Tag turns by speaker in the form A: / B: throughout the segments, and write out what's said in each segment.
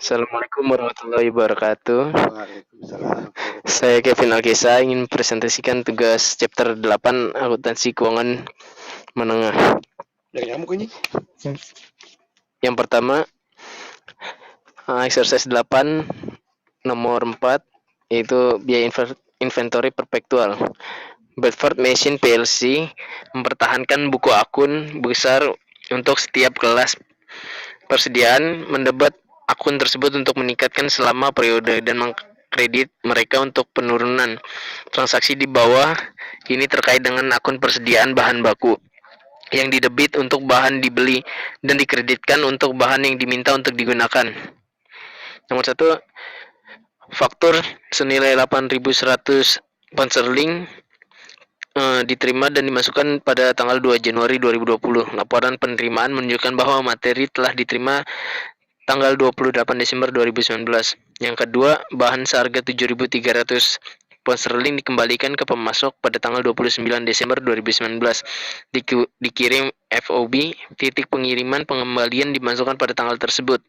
A: Assalamualaikum warahmatullahi wabarakatuh.
B: Waalaikumsalam
A: Saya
B: warahmatullahi
A: Kevin
B: wabarakatuh.
A: Alkisa ingin presentasikan tugas chapter 8 akuntansi keuangan menengah.
B: Dari nyamuk ini?
A: Yang pertama, exercise 8 nomor 4 yaitu biaya inventory perpetual. Bedford Machine PLC mempertahankan buku akun besar untuk setiap kelas persediaan mendebat akun tersebut untuk meningkatkan selama periode dan mengkredit mereka untuk penurunan transaksi di bawah ini terkait dengan akun persediaan bahan baku yang didebit untuk bahan dibeli dan dikreditkan untuk bahan yang diminta untuk digunakan. Nomor satu, faktur senilai 8.100 pound sterling diterima dan dimasukkan pada tanggal 2 Januari 2020. Laporan penerimaan menunjukkan bahwa materi telah diterima tanggal 28 Desember 2019. Yang kedua, bahan seharga 7.300 pound sterling dikembalikan ke pemasok pada tanggal 29 Desember 2019. Dikirim FOB, titik pengiriman pengembalian dimasukkan pada tanggal tersebut.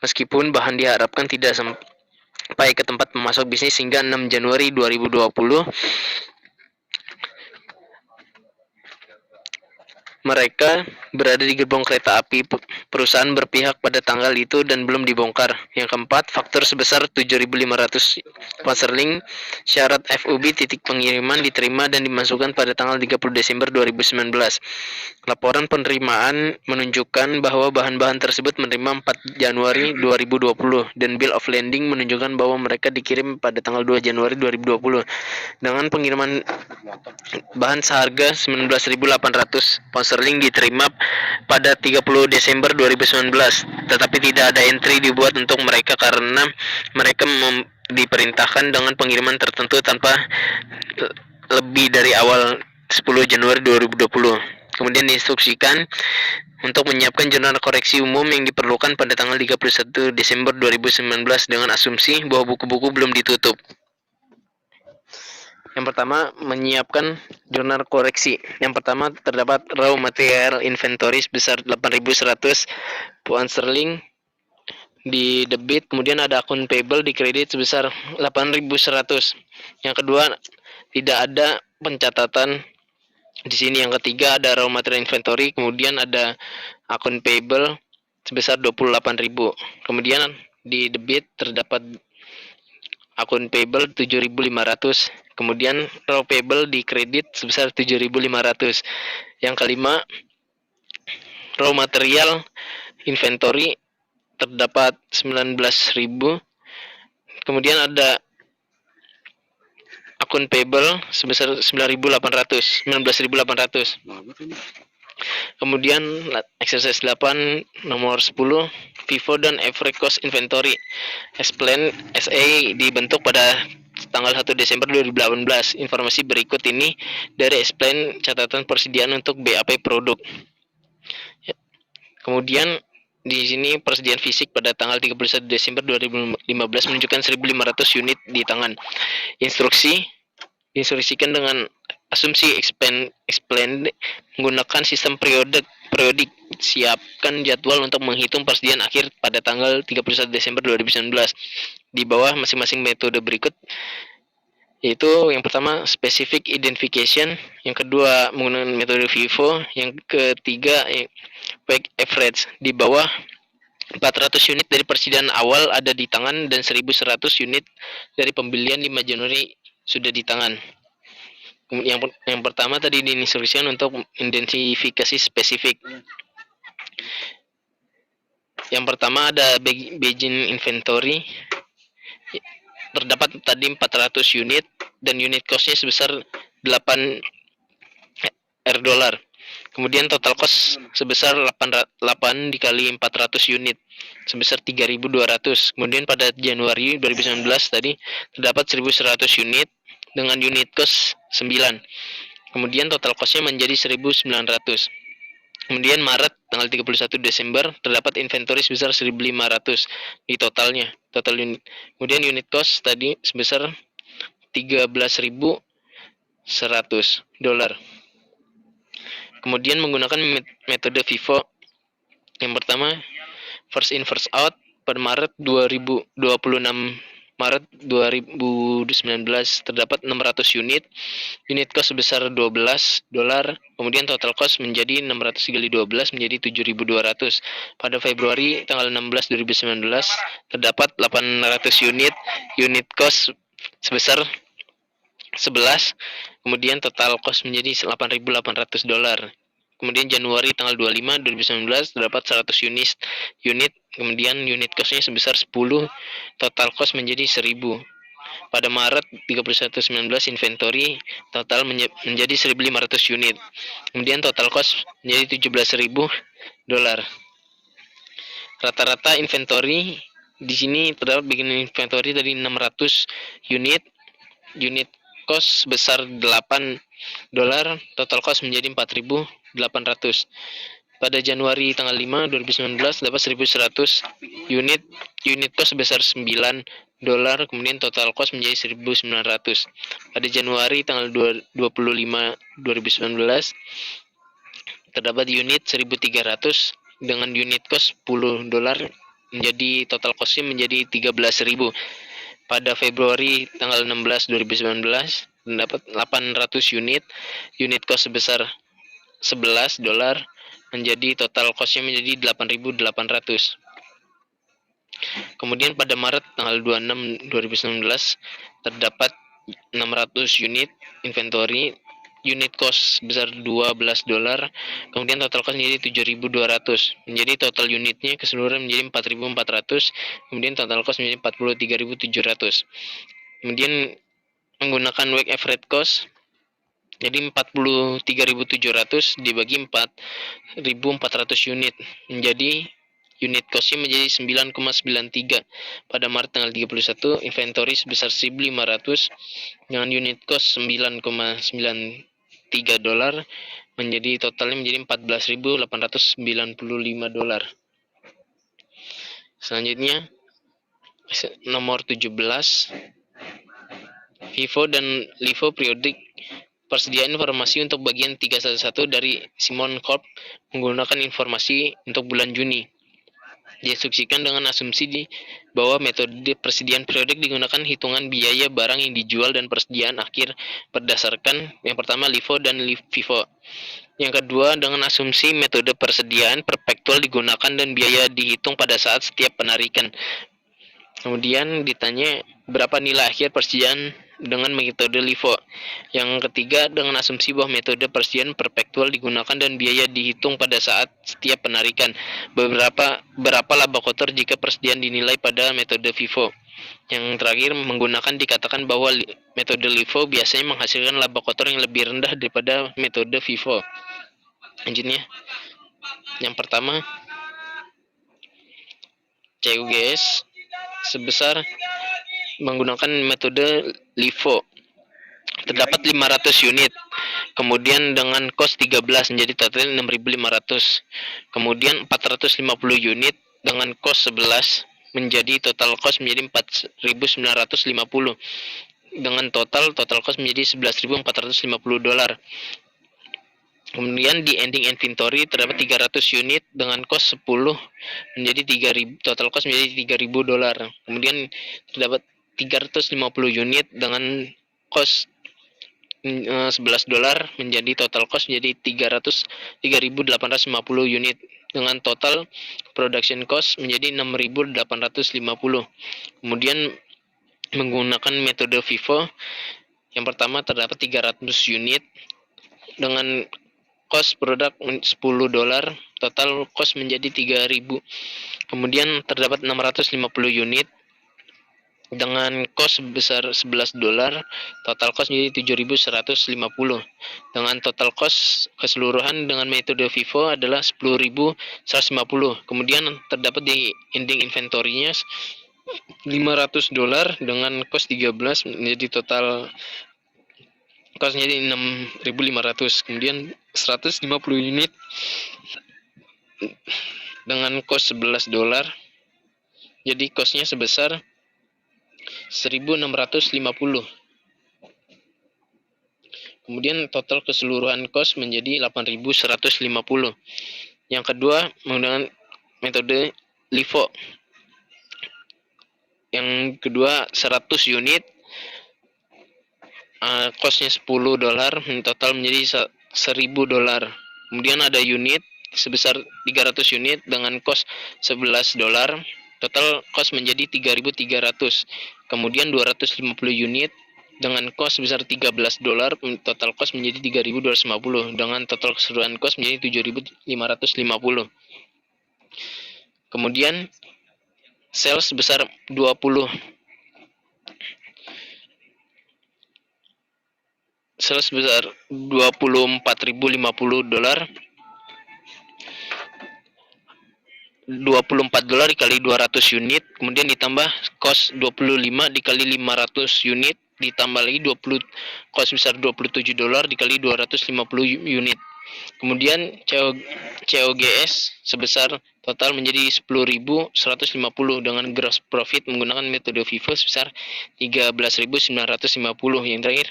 A: Meskipun bahan diharapkan tidak sampai ke tempat pemasok bisnis hingga 6 Januari 2020, mereka berada di gerbong kereta api perusahaan berpihak pada tanggal itu dan belum dibongkar. Yang keempat, faktur sebesar 7.500 pound sterling syarat FUB titik pengiriman diterima dan dimasukkan pada tanggal 30 Desember 2019. Laporan penerimaan menunjukkan bahwa bahan-bahan tersebut menerima 4 Januari 2020 dan bill of landing menunjukkan bahwa mereka dikirim pada tanggal 2 Januari 2020 dengan pengiriman bahan seharga 19.800 pound sterling diterima pada 30 Desember 2019, tetapi tidak ada entry dibuat untuk mereka karena mereka diperintahkan dengan pengiriman tertentu tanpa lebih dari awal 10 Januari 2020. Kemudian diinstruksikan untuk menyiapkan jurnal koreksi umum yang diperlukan pada tanggal 31 Desember 2019 dengan asumsi bahwa buku-buku belum ditutup. Yang pertama, menyiapkan jurnal koreksi. Yang pertama, terdapat raw material inventory sebesar 8.100 pound sterling di debit, kemudian ada akun payable di kredit sebesar 8.100. Yang kedua, tidak ada pencatatan di sini. Yang ketiga, ada raw material inventory, kemudian ada akun payable sebesar 28.000. Kemudian di debit terdapat akun payable 7.500, kemudian raw payable di kredit sebesar 7.500. Yang kelima, raw material inventory terdapat 19.000, kemudian ada akun payable sebesar 19.800. Kemudian exercise 8 nomor 10, FIFO dan average cost inventory explain SA dibentuk pada tanggal 1 Desember 2018. Informasi berikut ini dari explain catatan persediaan untuk BAP produk. Kemudian di sini persediaan fisik pada tanggal 31 Desember 2015 menunjukkan 1.500 unit di tangan. Diinstruksikan dengan asumsi explain menggunakan sistem periodik. Siapkan jadwal untuk menghitung persediaan akhir pada tanggal 31 Desember 2019 di bawah masing-masing metode berikut, yaitu yang pertama specific identification, yang kedua menggunakan metode FIFO, yang ketiga weight average. Di bawah 400 unit dari persediaan awal ada di tangan dan 1.100 unit dari pembelian 5 Januari sudah di tangan. Yang pertama tadi diinstruksikan untuk identifikasi spesifik. Yang pertama ada Beijing inventory, terdapat tadi 400 unit dan unit costnya sebesar 8 $. Kemudian total cost sebesar 8 dikali 400 unit sebesar 3.200. Kemudian pada Januari 2019 tadi terdapat 1.100 unit dengan unit cost 9. Kemudian total costnya menjadi 1.900. Kemudian Maret tanggal 31 Desember terdapat inventory sebesar 1.500 di totalnya, total unit. Kemudian unit cost tadi sebesar 13.100 $. Kemudian menggunakan metode FIFO. Yang pertama, first in first out, pada Maret 2019 terdapat 600 unit cost sebesar $12, kemudian total cost menjadi 600 kali 12 menjadi 7.200. Pada Februari tanggal 16 2019 terdapat 800 unit cost sebesar 11, kemudian total cost menjadi $8.800. Kemudian Januari tanggal 25 2019 terdapat 100 unit, kemudian unit costnya sebesar 10, total cost menjadi 1.000. Pada Maret 31 19 inventory total menjadi 1.500 unit, kemudian total cost menjadi $17.000. Rata-rata inventory di sini terdapat bagian inventory dari 600 unit cost sebesar $8, total cost menjadi 4.800. Pada Januari tanggal 5 2019 dapat 1.100 unit cost sebesar $9, kemudian total cost menjadi 1.900. Pada Januari tanggal 25 2019 terdapat unit 1.300 dengan unit cost $10, menjadi total costnya menjadi 13.000. Pada Februari tanggal 16 2019 mendapat 800 unit cost sebesar $11, menjadi total costnya menjadi 8.800. Kemudian pada Maret tanggal 26 2019 terdapat 600 unit inventory, unit cost sebesar $12, kemudian total cost menjadi 7.200, menjadi total unitnya keseluruhan menjadi 4.400, kemudian total cost menjadi 43.700. Kemudian menggunakan weighted average cost, jadi 43.700 dibagi 4.400 unit, menjadi unit costnya menjadi 9,93. Pada Maret tanggal 31 inventory sebesar 1.500 dengan unit cost $9,93, menjadi totalnya menjadi $14.895. Selanjutnya nomor 17, FIFO dan LIFO Periodic persediaan informasi untuk bagian 311 dari Simon Corp menggunakan informasi untuk bulan Juni. Diinstruksikan dengan asumsi bahwa metode persediaan periodik digunakan hitungan biaya barang yang dijual dan persediaan akhir berdasarkan yang pertama LIFO dan FIFO. Yang kedua, dengan asumsi metode persediaan perpektual digunakan dan biaya dihitung pada saat setiap penarikan. Kemudian ditanya berapa nilai akhir persediaan dengan metode LIFO. Yang ketiga, dengan asumsi bahwa metode persediaan perpektual digunakan dan biaya dihitung pada saat setiap penarikan. Berapa laba kotor jika persediaan dinilai pada metode FIFO. Yang terakhir, menggunakan dikatakan bahwa metode LIFO biasanya menghasilkan laba kotor yang lebih rendah daripada metode FIFO. Lanjutnya, yang pertama, CUGS sebesar menggunakan metode LIFO terdapat 500 unit, kemudian dengan cost 13 menjadi total 6.500, kemudian 450 unit dengan cost 11 menjadi total cost menjadi 4.950, dengan total cost menjadi $11.450. Kemudian di ending inventory terdapat 300 unit dengan cost 10 menjadi 3.000, total cost menjadi $3.000. Kemudian terdapat 350 unit dengan cost $11 menjadi total cost menjadi 3.850 unit dengan total production cost menjadi 6.850. Kemudian menggunakan metode FIFO, yang pertama terdapat 300 unit dengan cost produk $10, total cost menjadi 3.000. Kemudian terdapat 650 unit dengan cost sebesar $11, total cost menjadi 7.150. Dengan total cost keseluruhan dengan metode FIFO adalah 10.150. Kemudian terdapat di ending inventory-nya $500 dengan cost 13 menjadi total cost menjadi 6.500. Kemudian 150 unit dengan cost $11, jadi costnya sebesar 1.650. Kemudian total keseluruhan cost menjadi 8.150. Yang kedua, menggunakan metode LIFO. Yang kedua 100 unit, costnya $10, total menjadi $1.000. Kemudian ada unit sebesar 300 unit dengan cost $11, total cost menjadi $3.300. Kemudian 250 unit dengan cost sebesar $13, total cost menjadi $3.250, dengan total keseluruhan cost menjadi $7.550. Kemudian sales sebesar 20 sales sebesar $24.050, $24 dikali 200 unit, kemudian ditambah cost 25 dikali 500 unit, ditambah lagi 20 cost besar $27 dikali 250 unit. Kemudian COGS sebesar total menjadi 10.150 dengan gross profit menggunakan metode FIFO sebesar 13.950. Yang terakhir,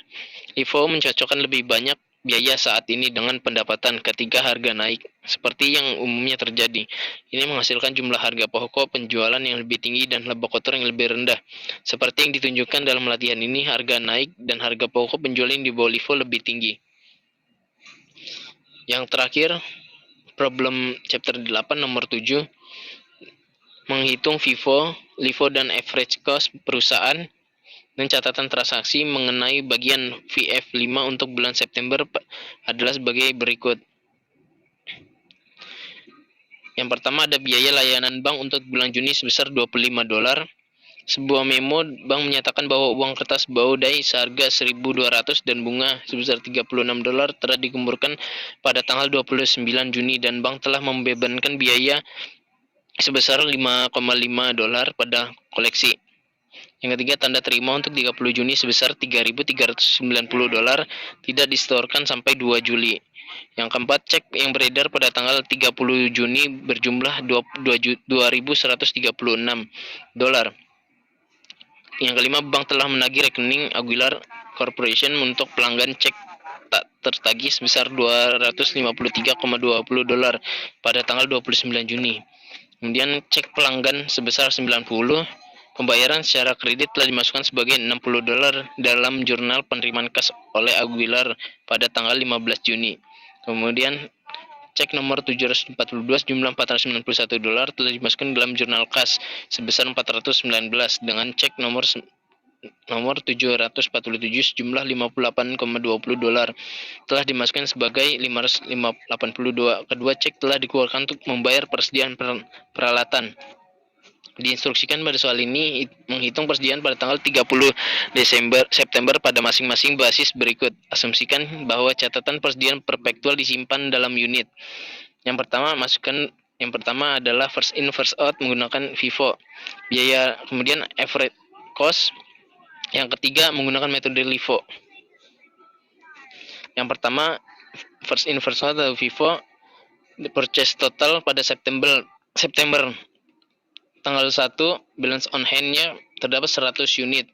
A: FIFO mencocokkan lebih banyak biaya saat ini dengan pendapatan ketika harga naik, seperti yang umumnya terjadi. Ini menghasilkan jumlah harga pokok penjualan yang lebih tinggi dan laba kotor yang lebih rendah. Seperti yang ditunjukkan dalam latihan ini, harga naik dan harga pokok penjualan di bawah LIFO lebih tinggi. Yang terakhir, problem chapter 8 nomor 7, menghitung FIFO, LIFO, dan average cost perusahaan dan catatan transaksi mengenai bagian VF5 untuk bulan September adalah sebagai berikut. Yang pertama ada biaya layanan bank untuk bulan Juni sebesar $25. Sebuah memo bank menyatakan bahwa uang kertas baudai seharga 1.200 dan bunga sebesar $36 telah dikumpulkan pada tanggal 29 Juni dan bank telah membebankan biaya sebesar $5,5 pada koleksi. Yang ketiga, tanda terima untuk 30 Juni sebesar $3.390 tidak disetorkan sampai 2 Juli. Yang keempat, cek yang beredar pada tanggal 30 Juni berjumlah $2.136. Yang kelima, bank telah menagih rekening Aguilar Corporation untuk pelanggan cek tak tertagih sebesar $253,20 pada tanggal 29 Juni. Kemudian cek pelanggan sebesar 90. Pembayaran secara kredit telah dimasukkan sebagai $60 dalam jurnal penerimaan kas oleh Aguilar pada tanggal 15 Juni. Kemudian cek nomor 742 jumlah $491 telah dimasukkan dalam jurnal kas sebesar 419 dengan cek nomor 747 sejumlah $58,20 telah dimasukkan sebagai $582. Kedua cek telah dikeluarkan untuk membayar persediaan peralatan. Diinstruksikan pada soal ini menghitung persediaan pada tanggal 30 September pada masing-masing basis berikut. Asumsikan bahwa catatan persediaan perpektual disimpan dalam unit. Yang pertama adalah first in first out menggunakan FIFO. Biaya, kemudian average cost. Yang ketiga menggunakan metode LIFO. Yang pertama first in first out atau FIFO. Purchase total pada September tanggal 1, balance on hand-nya terdapat 100 unit.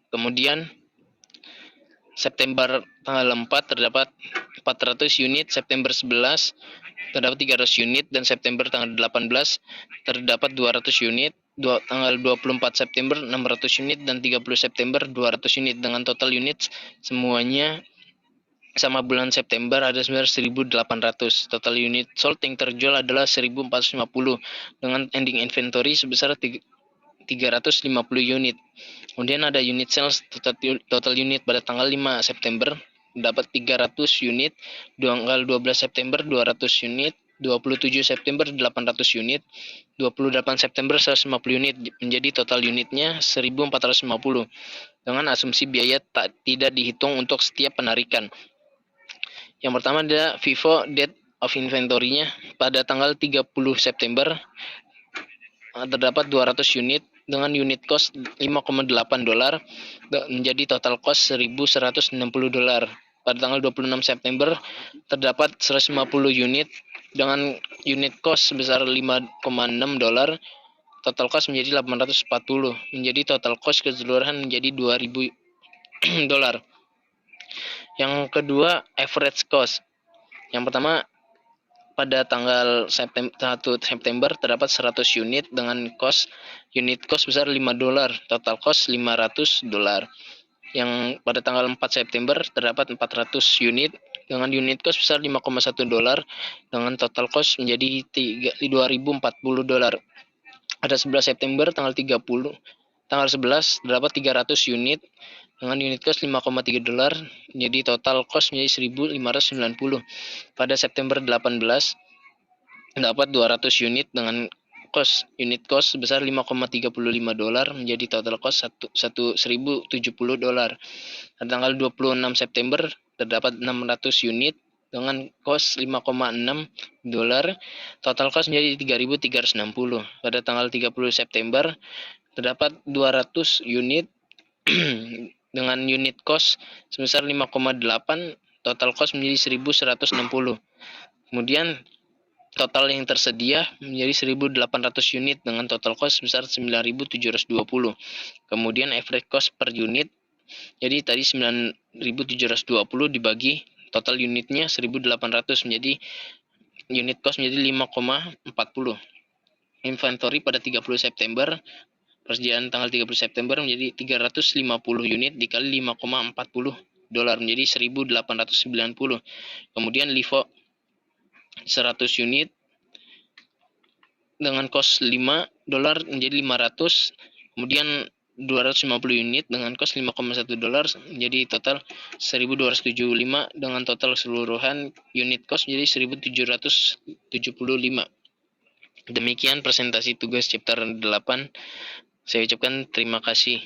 A: Kemudian September tanggal 4 terdapat 400 unit, September 11 terdapat 300 unit, dan September tanggal 18 terdapat 200 unit, tanggal 24 September 600 unit, dan 30 September 200 unit. Dengan total unit semuanya sama bulan September ada sebenarnya 1.800. Total unit sold yang terjual adalah 1.450 dengan ending inventory sebesar 350 unit. Kemudian ada unit sales, total unit pada tanggal 5 September dapat 300 unit, tanggal 12 September 200 unit, 27 September 800 unit, 28 September 150 unit, menjadi total unitnya 1.450 dengan asumsi biaya tidak dihitung untuk setiap penarikan. Yang pertama adalah FIFO date of inventory-nya pada tanggal 30 September terdapat 200 unit dengan unit cost $5,8 menjadi total cost $1.160. Pada tanggal 26 September terdapat 150 unit dengan unit cost sebesar $5,6, total cost menjadi $840, menjadi total cost keseluruhan menjadi $2.000. Yang kedua, average cost. Yang pertama pada tanggal 1 September terdapat 100 unit dengan unit cost besar $5, total cost $500. Yang pada tanggal 4 September terdapat 400 unit dengan unit cost besar $5,1 dengan total cost menjadi $2.040. Pada 11 September tanggal 11 terdapat 300 unit dengan unit cost $5,3 jadi total cost menjadi $1.590. Pada September 18 terdapat 200 unit dengan unit cost sebesar $5,35 menjadi total cost $1.070. Pada tanggal 26 September terdapat 600 unit dengan cost $5,6, total cost menjadi $3.360. Pada tanggal 30 September terdapat 200 unit dengan unit cost sebesar 5,8, total cost menjadi $1.160. Kemudian total yang tersedia menjadi 1.800 unit dengan total cost sebesar 9.720. Kemudian average cost per unit jadi tadi 9.720 dibagi total unitnya 1.800 menjadi unit cost menjadi 5,40. Inventory pada 30 September persediaan tanggal 30 September menjadi 350 unit dikali $5,40 menjadi 1.890. Kemudian LIFO 100 unit dengan cost $5 menjadi 500. Kemudian 250 unit dengan cost $5,1 menjadi total 1.275 dengan total keseluruhan unit cost menjadi 1.775. Demikian presentasi tugas chapter 8. Saya ucapkan terima kasih.